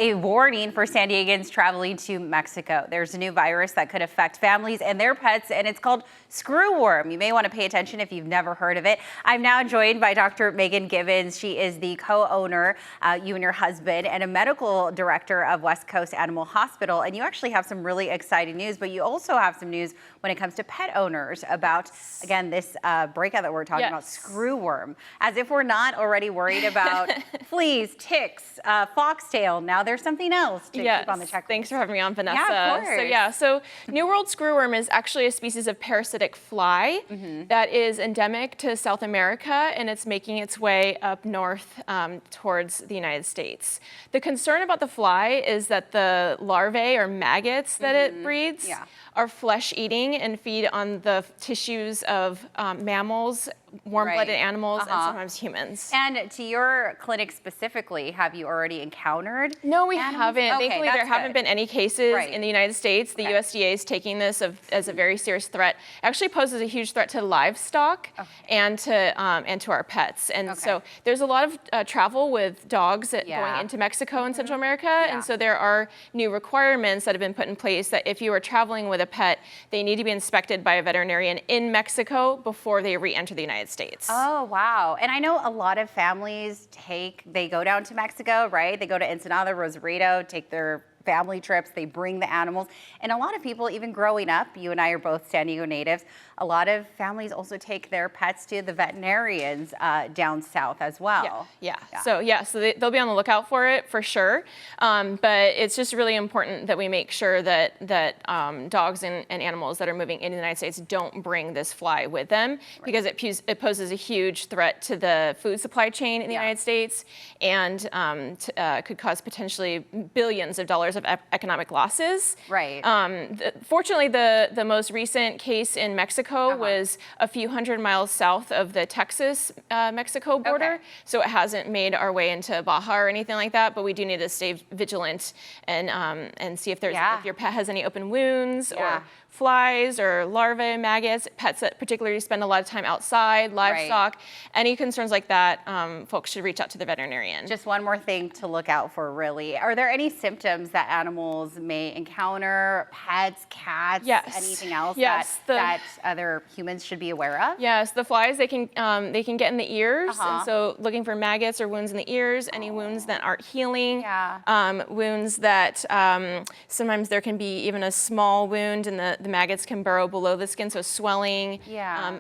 A warning for San Diegans traveling to Mexico. There's a new virus that could affect families and their pets, and it's called screwworm. You may want to pay attention if you've never heard of it. I'm now joined by Dr. Megan Gibbings. She is the co-owner, you and your husband, and a medical director of West Coast Animal Hospital. And you actually have some really exciting news, but you also have some news when it comes to pet owners about, again, this breakout that we're talking about, screwworm. As if we're not already worried about fleas, ticks, foxtail. Now there's something else to keep on the checklist. Thanks for having me on, Vanessa. Yeah, of course. So New World screwworm is actually a species of parasitic fly that is endemic to South America, and it's making its way up north towards the United States. The concern about the fly is that the larvae or maggots that it breeds are flesh-eating and feed on the tissues of mammals, warm-blooded animals, and sometimes humans. And to your clinic specifically, have you already encountered No, we animals? haven't. Okay, Thankfully, there haven't been any cases in the United States. The USDA is taking this as a very serious threat. It actually poses a huge threat to livestock and to our pets. And so there's a lot of travel with dogs going into Mexico and Central America. And so there are new requirements that have been put in place that if you are traveling with a pet, they need to be inspected by a veterinarian in Mexico before they re-enter the United States. Oh, wow. And I know a lot of families they go down to Mexico, right? They go to Ensenada, Rosarito, take their family trips, they bring the animals. And a lot of people, even growing up, you and I are both San Diego natives, a lot of families also take their pets to the veterinarians down south as well. So they'll be on the lookout for it for sure. But it's just really important that we make sure that dogs and animals that are moving into the United States don't bring this fly with them because it poses a huge threat to the food supply chain in the United States and could cause potentially billions of dollars of economic losses. Fortunately, the most recent case in Mexico was a few hundred miles south of the Texas-Mexico border, so it hasn't made our way into Baja or anything like that. But we do need to stay vigilant and see if if your pet has any open wounds or flies or larvae, maggots, pets that particularly spend a lot of time outside, livestock, any concerns like that, folks should reach out to the veterinarian. Just one more thing to look out for, really. Are there any symptoms that animals may encounter, pets, cats, anything else that other humans should be aware of? Yes, the flies, they can get in the ears, and so looking for maggots or wounds in the ears, any wounds that aren't healing, wounds that sometimes there can be even a small wound and the maggots can burrow below the skin, so swelling,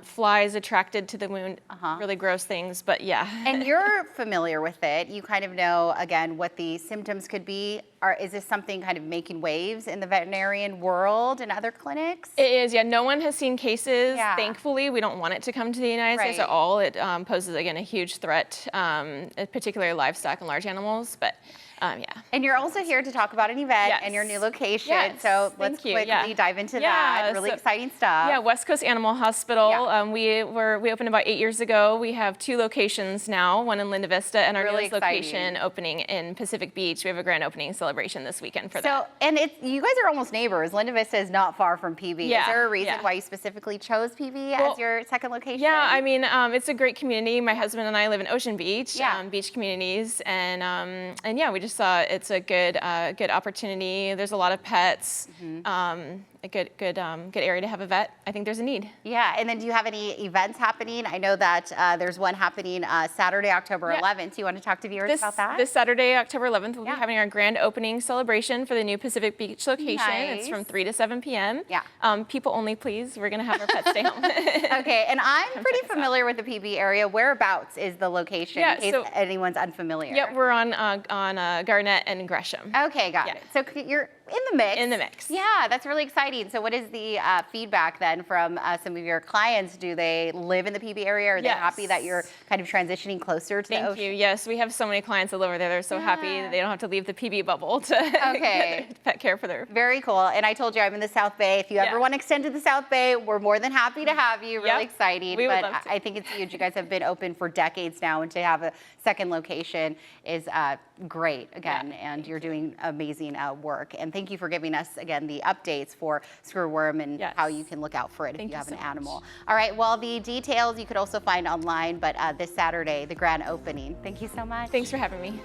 flies attracted to the wound, really gross things, but And you're familiar with it. You kind of know, again, what the symptoms could be. Is this something kind of making waves in the veterinarian world and other clinics? It is, no one has seen cases. Thankfully, we don't want it to come to the United States at all. It poses, again, a huge threat, particularly livestock and large animals, but And you're also here to talk about an event and your new location. So let's quickly dive into that. Really exciting stuff. West Coast Animal Hospital. We opened about 8 years ago. We have 2 locations now, one in Linda Vista and our newest location opening in Pacific Beach. We have a grand opening celebration this weekend for that. And you guys are almost neighbors. Linda Vista is not far from PB. Is there a reason why you specifically chose PB as your second location? I mean, it's a great community. My husband and I live in Ocean Beach, beach communities, and we just saw it's a good opportunity. There's a lot of pets. A good area to have a vet. I think there's a need. And then do you have any events happening? I know that there's one happening Saturday, October 11th. Do you want to talk to viewers about that? This Saturday, October 11th, we'll be having our grand opening celebration for the new Pacific Beach location. It's from 3 to 7 p.m. People only, please. We're going to have our pets stay home. And I'm pretty familiar with the PB area. Whereabouts is the location in case anyone's unfamiliar? We're on Garnett and Gresham. Okay, got it. So you're in the mix. In the mix. Yeah, that's really exciting. So what is the feedback then from some of your clients? Do they live in the PB area? Are they happy that you're kind of transitioning closer to the ocean? Thank you. Yes, we have so many clients all over there. They're so happy that they don't have to leave the PB bubble to pet care for their... Very cool. And I told you I'm in the South Bay. If you ever want to extend to the South Bay, we're more than happy to have you. Really exciting. We would love to. I think it's huge. You guys have been open for decades now, and to have a second location is great again. And you're doing amazing work. And thank you for giving us, again, the updates for screwworm and how you can look out for it if you have an animal. All right, well, the details you could also find online, but this Saturday, the grand opening. Thank you so much. Thanks for having me.